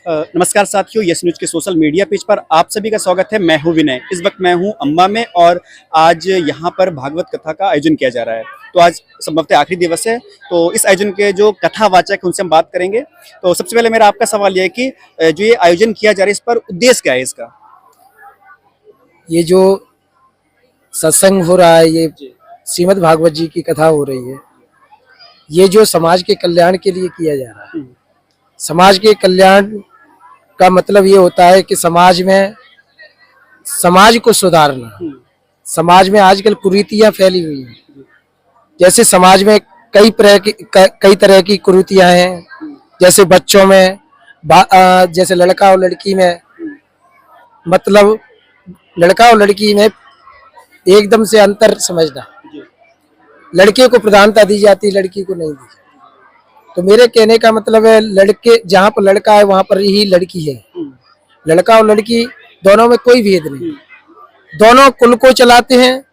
नमस्कार साथियों, yes news के सोशल मीडिया पेज पर आप सभी का स्वागत है। मैं हूं विनय। इस वक्त मैं हूं अम्बा में और आज यहां पर भागवत कथा का आयोजन किया जा रहा है। तो आज संभवतः आखिरी दिवस है, तो इस आयोजन के जो कथावाचक हैं उनसे हम बात करेंगे। तो सबसे पहले मेरा आपका सवाल यह है कि जो ये आयोजन किया जा रहा है, इस पर उद्देश्य क्या है इसका? ये जो सत्संग हो रहा है, ये श्रीमद् भागवत जी की कथा हो रही है, ये जो समाज के कल्याण के लिए किया जा रहा है। समाज के कल्याण का मतलब ये होता है कि समाज को सुधारना। समाज में आजकल कुरीतियां फैली हुई हैं। जैसे समाज में कई तरह की कुरीतियां हैं। जैसे बच्चों में जैसे लड़का और लड़की में, मतलब लड़का और लड़की में एकदम से अंतर समझना। लड़के को प्रधानता दी जाती, लड़की को नहीं दी जाती। तो मेरे कहने का मतलब है, लड़के जहाँ पर लड़का है वहां पर ही लड़की है। लड़का और लड़की दोनों में कोई भेद नहीं, दोनों कुल को चलाते हैं।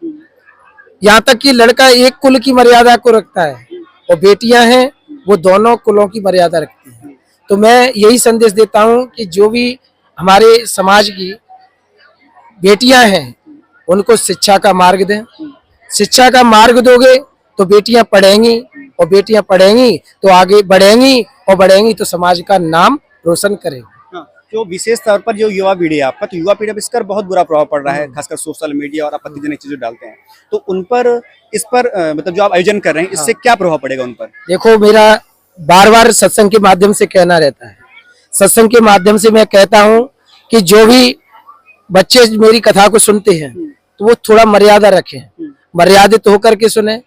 यहाँ तक कि लड़का एक कुल की मर्यादा को रखता है और बेटियां हैं वो दोनों कुलों की मर्यादा रखती हैं। तो मैं यही संदेश देता हूँ कि जो भी हमारे समाज की बेटियां हैं उनको शिक्षा का मार्ग दें। शिक्षा का मार्ग दोगे तो बेटियां पढ़ेंगी, और बेटियां पढ़ेंगी तो आगे बढ़ेंगी, और बढ़ेंगी तो समाज का नाम रोशन करेंगी। जो विशेष तौर पर जो युवा पीढ़ी है आपका, तो युवा पीढ़ी पर इसका बहुत बुरा प्रभाव पड़ रहा है, खासकर सोशल मीडिया और आपत्तिजनक चीजें डालते हैं। तो उन पर इस पर मतलब जो आप आयोजन कर रहे हैं, इससे क्या प्रभाव पड़ेगा उन पर? देखो, मेरा बार बार सत्संग के माध्यम से कहना रहता है, सत्संग के माध्यम से मैं कहता हूँ कि जो भी बच्चे मेरी कथा को सुनते हैं तो वो थोड़ा मर्यादा रखें, मर्यादित होकर के सुने।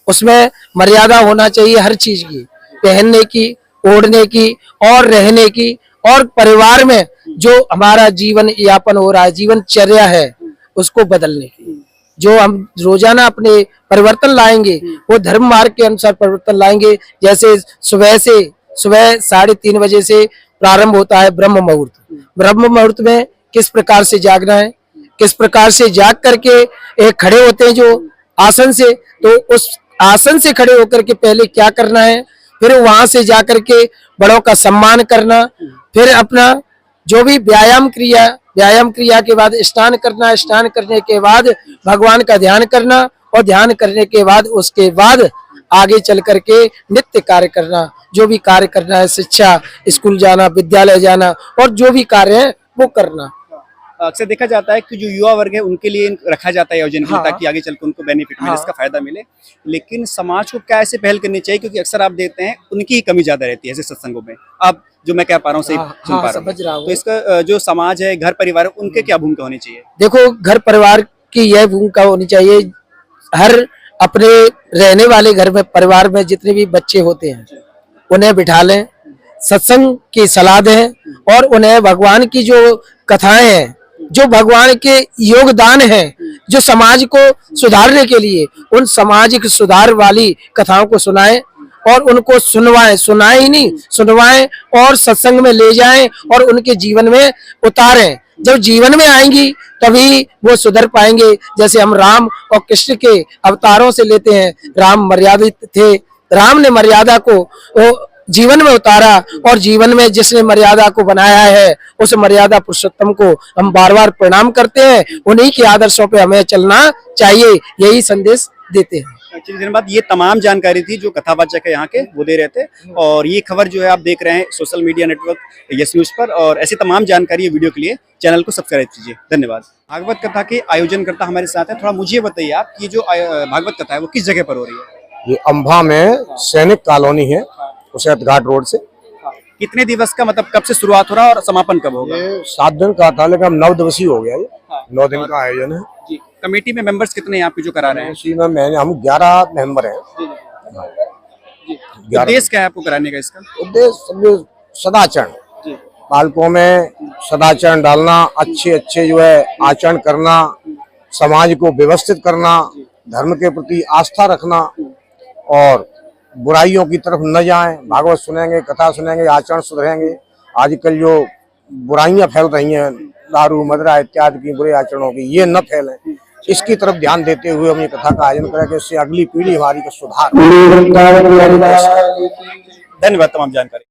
उसमें मर्यादा होना चाहिए हर चीज की, पहनने की, ओढ़ने की और रहने की, और परिवार में जो हमारा जीवन यापन हो रहा है, जीवनचर्या है, उसको बदलने की। जो हम रोजाना अपने परिवर्तन लाएंगे वो धर्म मार्ग के अनुसार परिवर्तन लाएंगे। जैसे सुबह 3:30 बजे से प्रारंभ होता है ब्रह्म मुहूर्त। ब्रह्म मुहूर्त में किस प्रकार से जागना है, किस प्रकार से जाग करके एक खड़े होते हैं जो आसन से, तो उस आसन से खड़े होकर के पहले क्या करना है, फिर वहां से जाकर के बड़ों का सम्मान करना, फिर अपना जो भी व्यायाम क्रिया के बाद स्नान करना, स्नान करने के बाद भगवान का ध्यान करना, और ध्यान करने के बाद उसके बाद आगे चल करके नित्य कार्य करना। जो भी कार्य करना है, शिक्षा, स्कूल जाना, विद्यालय जाना, और जो भी कार्य है वो करना। अक्सर देखा जाता है कि जो युवा वर्ग है उनके लिए रखा जाता है आयोजन के लिए, ताकि आगे चलकर उनको बेनिफिट मिले, इसका फायदा मिले। लेकिन समाज को क्या ऐसे पहल करनी चाहिए, क्योंकि अक्सर आप देखते हैं उनकी ही कमी ज्यादा रहती है ऐसे सत्संगों में। आप जो मैं कह पा रहा हूँ सही सुन पा रहा हूँ। तो इसका जो समाज है, घर परिवार, उनके क्या भूमिका होनी चाहिए? देखो, घर परिवार की यह भूमिका होनी चाहिए, हर अपने रहने वाले घर में, परिवार में जितने भी बच्चे होते हैं उन्हें बिठा लें, सत्संग की सलाह दें, और उन्हें भगवान की जो कथाएं हैं, जो भगवान के योगदान है, जो समाज को सुधारने के लिए, उन सामाजिक सुधार वाली कथाओं को सुनाएं और उनको सुनाएं ही नहीं, सुनवाएं और सत्संग में ले जाएं और उनके जीवन में उतारें। जब जीवन में आएंगी तभी वो सुधर पाएंगे। जैसे हम राम और कृष्ण के अवतारों से लेते हैं, राम मर्यादित थे, राम ने मर्यादा को जीवन में उतारा, और जीवन में जिसने मर्यादा को बनाया है उस मर्यादा पुरुषोत्तम को हम बार बार प्रणाम करते हैं। उन्हीं के आदर्शों पे हमें चलना चाहिए, यही संदेश देते हैं। धन्यवाद। ये तमाम जानकारी थी जो कथावाचक है यहाँ के, वो दे रहे थे। और ये खबर जो है आप देख रहे हैं social media network yes news पर, और ऐसी तमाम जानकारी वीडियो के लिए चैनल को सब्सक्राइब कीजिए। धन्यवाद। भागवत कथा के आयोजन करता हमारे साथ है, थोड़ा मुझे बताइए आप, ये जो भागवत कथा है वो किस जगह पर हो रही है? ये अम्बा में सैनिक कॉलोनी है, उसे घाट रोड से। कितने दिवस का, मतलब कब से शुरुआत हो रहा है और समापन कब होगा? ये 7 दिन का था, लेकिन 9 दिवसीय हो गया। ये 9 दिन का आयोजन है जी। कमेटी में मेंबर्स कितने हैं आपके जो करा रहे हैं? इसी में हम 11 मेंबर हैं। उद्देश्य क्या है आपको कराने का इसका? उद्देश्य सदाचरण, बालकों में सदाचरण डालना, अच्छे जो है आचरण करना, समाज को व्यवस्थित करना, धर्म के प्रति आस्था रखना, और बुराइयों की तरफ न जाएं। भागवत सुनेंगे, कथा सुनेंगे, आचरण सुधरेंगे। आजकल जो बुराइयां फैल रही हैं, दारू मदिरा इत्यादि की बुरे आचरणों की, ये न फैलें, इसकी तरफ ध्यान देते हुए हम ये कथा का आयोजन करें कि इससे अगली पीढ़ी हमारी का सुधार। धन्यवाद तमाम जानकारी।